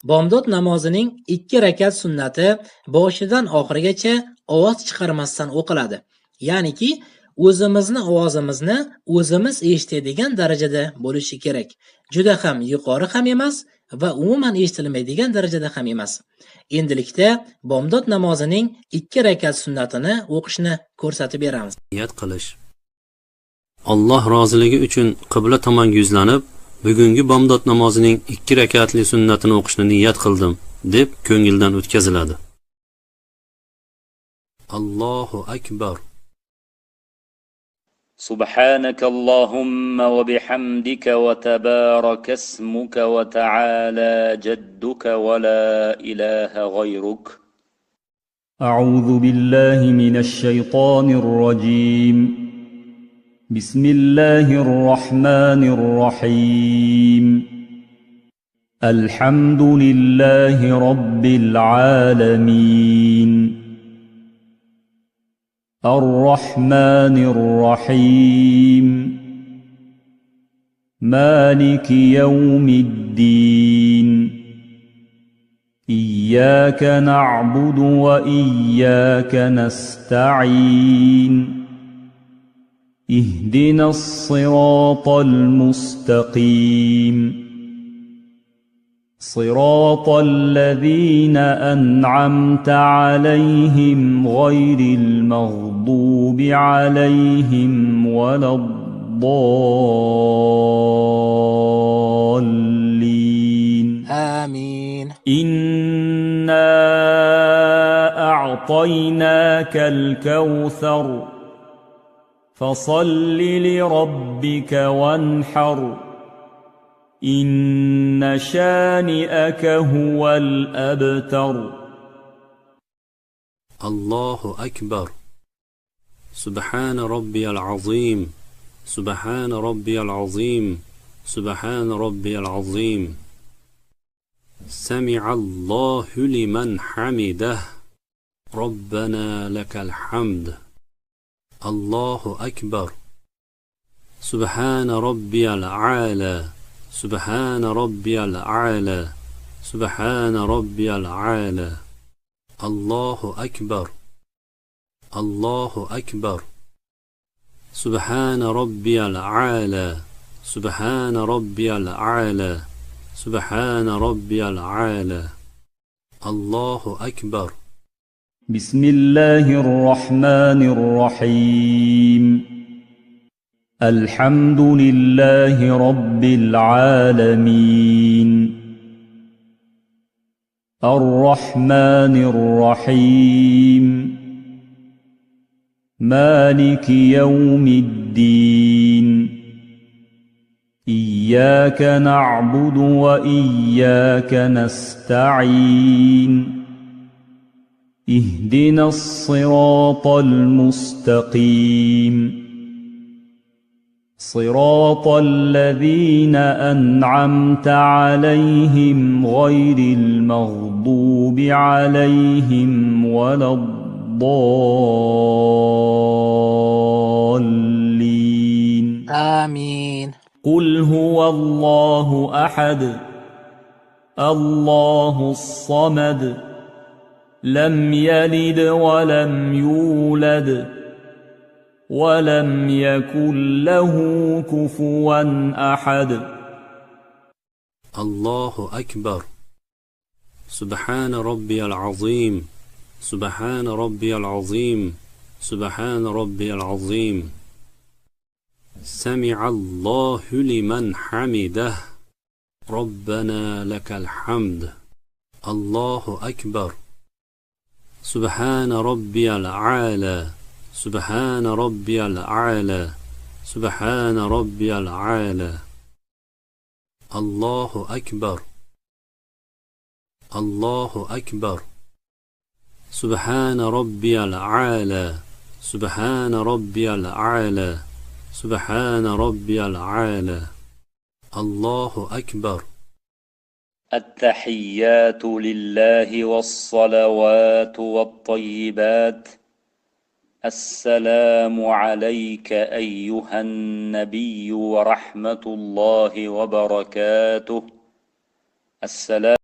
Bomdod namozining 2 rakat sunnati boshidan oxirigacha ovoz chiqarmasdan o'qiladi. Ya'niki o'zimizni ovozimizni o'zimiz eshitadigan darajada bo'lishi kerak. Juda ham yuqori ham emas va umuman eshitilmaydigan darajada ham emas. Endilikda bomdod namozining 2 rakat sunnatini o'qishni ko'rsatib beramiz. Niyat qilish. Alloh roziligi uchun qibla tomon yuzlanib, bugungi bomdod namozining 2 rakatli sunnatini o'qishni niyat qildim deb ko'ngildan o'tkaziladi. Allohu akbar. سبحانك اللهم وبحمدك وتبارك اسمك وتعالى جدك ولا إله غيرك. أعوذ بالله من الشيطان الرجيم. بسم الله الرحمن الرحيم. الحمد لله رب العالمين. الرحمن الرحيم. مالك يوم الدين. إياك نعبد وإياك نستعين. اهدنا الصراط المستقيم. صراط الذين أنعمت عليهم غير المغضوب عليهم ولا الضالين. آمين. إنا أعطيناك الكوثر فصل لربك وانحر. إن شانئك هو الأبتر. الله أكبر. سبحان ربي العظيم. سبحان ربي العظيم. سبحان ربي العظيم. سمع الله لمن حمده. ربنا لك الحمد. الله أكبر. سبحان ربي الأعلى. سبحان ربي الأعلى. سبحان ربي الأعلى. الله أكبر. الله أكبر. سبحان ربي الأعلى. سبحان ربي الأعلى. سبحان ربي الأعلى. الله أكبر. بسم الله الرحمن الرحيم. الحمد لله رب العالمين. الرحمن الرحيم. مالك يوم الدين. إياك نعبد وإياك نستعين. اهدنا الصراط المستقيم. صراط الذين أنعمت عليهم غير المغضوب عليهم ولا الضالين. آمين. قل هو الله أحد الله الصمد لم يلد ولم يولد ولم يكن له كفوا أحد. الله أكبر. سبحان ربي العظيم. سبحان ربي العظيم. سبحان ربي العظيم. سمع الله لمن حمده. ربنا لك الحمد. الله أكبر. سبحان ربي الأعلى. سبحان ربي الأعلى. سبحان ربي الأعلى. الله أكبر. الله أكبر. سبحان ربي الأعلى. سبحان ربي الأعلى. سبحان ربي الأعلى. الله أكبر. التحيات لله والصلوات والطيبات. السلام عليك أيها النبي ورحمة الله وبركاته. السلام